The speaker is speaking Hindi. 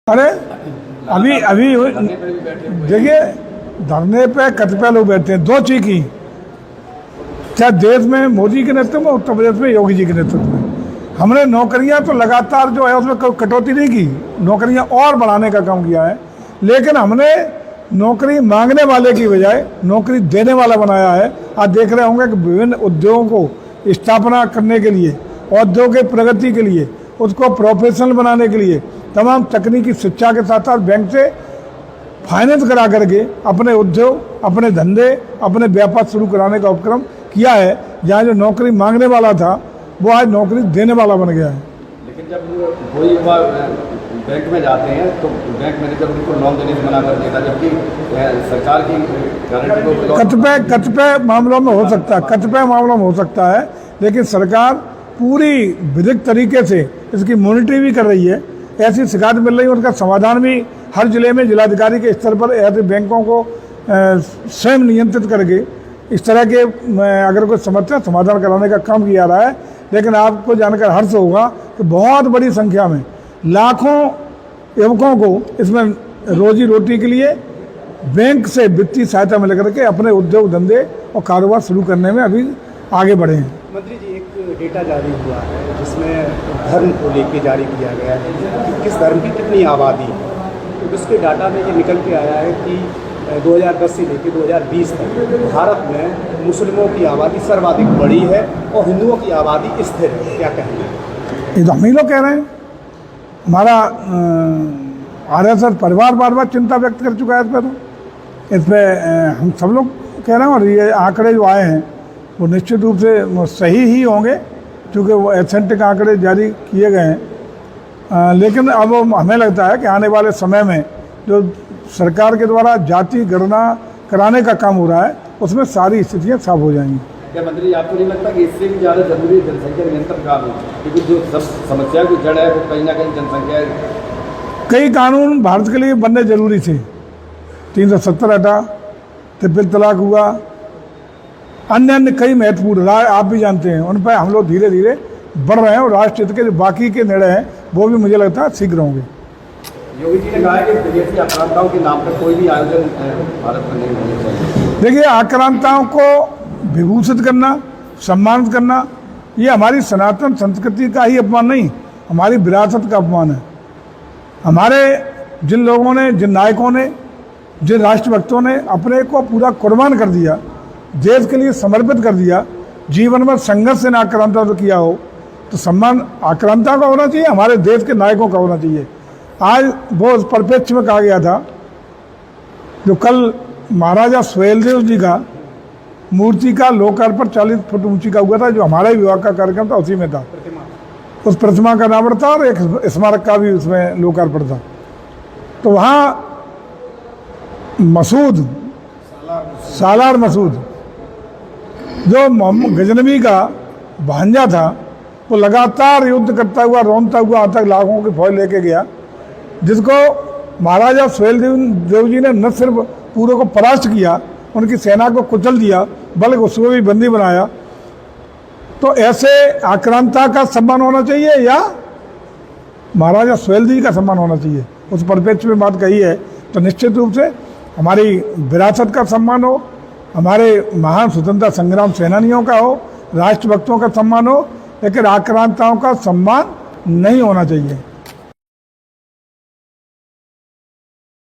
अरे अभी अभी देखिए, धरने पे कतिपय लोग बैठे हैं, दो चीज की, क्या देश में मोदी के नेतृत्व में, उत्तर प्रदेश में योगी जी के नेतृत्व में हमने नौकरियां तो लगातार जो है उसमें कटौती नहीं की, नौकरियां और बढ़ाने का काम किया है। लेकिन हमने नौकरी मांगने वाले की बजाय नौकरी देने वाला बनाया है। आज देख रहे होंगे कि विभिन्न उद्योगों को स्थापना करने के लिए, औद्योगिक प्रगति के लिए, उसको प्रोफेशनल बनाने के लिए तमाम तकनीकी शिक्षा के साथ साथ बैंक से फाइनेंस करा करके अपने उद्योग, अपने धंधे, अपने व्यापार शुरू कराने का उपक्रम किया है। जहाँ जो नौकरी मांगने वाला था वो आज नौकरी देने वाला बन गया है। लेकिन जब कोई युवा बैंक में जाते हैं तो बैंक मैनेजर उनको लोन देने से मना कर देता, जबकि सरकार की गारंटी कतिपय मामलों में हो सकता है, कतिपय मामलों में हो सकता है, लेकिन सरकार पूरी विधिक तरीके से इसकी मॉनिटरिंग भी कर रही है। ऐसी शिकायत मिल रही है, उनका समाधान भी हर जिले में जिलाधिकारी के स्तर पर ऐसे बैंकों को स्वयं नियंत्रित करके इस तरह के अगर कोई समस्या समाधान कराने का काम किया रहा है। लेकिन आपको जानकर हर्ष होगा कि बहुत बड़ी संख्या में लाखों युवकों को इसमें रोजी रोटी के लिए बैंक से वित्तीय सहायता मिल करके अपने उद्योग धंधे और कारोबार शुरू करने में अभी आगे बढ़े हैं। मंत्री जी, एक डेटा जारी हुआ है जिसमें धर्म को लेकर जारी किया गया है कि किस धर्म की कितनी आबादी है। तो इसके डाटा में ये निकल के आया है कि 2010 से लेकर 2020 तक भारत में मुस्लिमों की आबादी सर्वाधिक बड़ी है और हिंदुओं की आबादी स्थिर है। क्या कहेंगे? ये तो हम ही लोग कह रहे हैं। हमारा RSS परिवार बार बार चिंता व्यक्त कर चुका है इस पर हम सब लोग कह रहे हैं। और ये आंकड़े जो आए हैं वो निश्चित रूप से सही ही होंगे, क्योंकि वो एथेंटिक आंकड़े जारी किए गए हैं। लेकिन अब हमें लगता है कि आने वाले समय में जो सरकार के द्वारा जाति गणना कराने का काम हो रहा है उसमें सारी स्थितियाँ साफ हो जाएंगी। क्या मंत्री, आपको नहीं लगता कि इससे भी ज़्यादा जरूरी जनसंख्या नियंत्रण कानून, क्योंकि जो सब समस्या की जड़ है वो कहीं ना कहीं जनसंख्या है। कई कानून भारत के लिए बनने जरूरी थे। 370 हटा, ट्रिपल तलाक हुआ, अन्य अन्य कई महत्वपूर्ण राय आप भी जानते हैं, उन पर हम लोग धीरे धीरे बढ़ रहे हैं। और राष्ट्र हित के जो बाकी के निर्णय हैं वो भी मुझे लगता है शीघ्र होंगे। योगी जी ने कहा है कि विदेशी आक्रांताओं के नाम पर कोई भी आयोजन भारत में नहीं होना चाहिए। देखिए, आक्रांताओं को विभूषित करना, सम्मानित करना, ये हमारी सनातन संस्कृति का ही अपमान नहीं, हमारी विरासत का अपमान है। हमारे जिन लोगों ने, जिन नायकों ने, जिन राष्ट्रभक्तों ने अपने को पूरा कुर्बान कर दिया, देश के लिए समर्पित कर दिया, जीवन में संघर्ष से आक्रांता तो किया हो, तो सम्मान आक्रांता का होना चाहिए, हमारे देश के नायकों का होना चाहिए। आज वो उस परिप्रेक्ष्य में कहा गया था जो कल महाराजा सुहेलदेव जी का मूर्ति का लोकार्पण 40 फुट ऊंची का हुआ था, जो हमारा ही विभाग का कार्यक्रम था, उसी में था। उस प्रतिमा का अनावरण था और एक स्मारक का भी उसमें लोकार्पण था। तो वहाँ मसूद, सालार मसूद, जो मोहम्मद गजनवी का भांजा था, वो लगातार युद्ध करता हुआ, रोनता हुआ आज तक लाखों की फौज लेके गया, जिसको महाराजा सुहेलदेव जी ने न सिर्फ पूरे को परास्त किया, उनकी सेना को कुचल दिया, बल्कि उसको भी बंदी बनाया। तो ऐसे आक्रांता का सम्मान होना चाहिए या महाराजा सुहेलदेव जी का सम्मान होना चाहिए? उस परिप्रेक्ष्य में बात कही है तो निश्चित रूप से हमारी विरासत का सम्मान हो, हमारे महान स्वतंत्रता संग्राम सेनानियों का हो, राष्ट्रभक्तों का सम्मान हो, लेकिन आक्रांताओं का सम्मान नहीं होना चाहिए।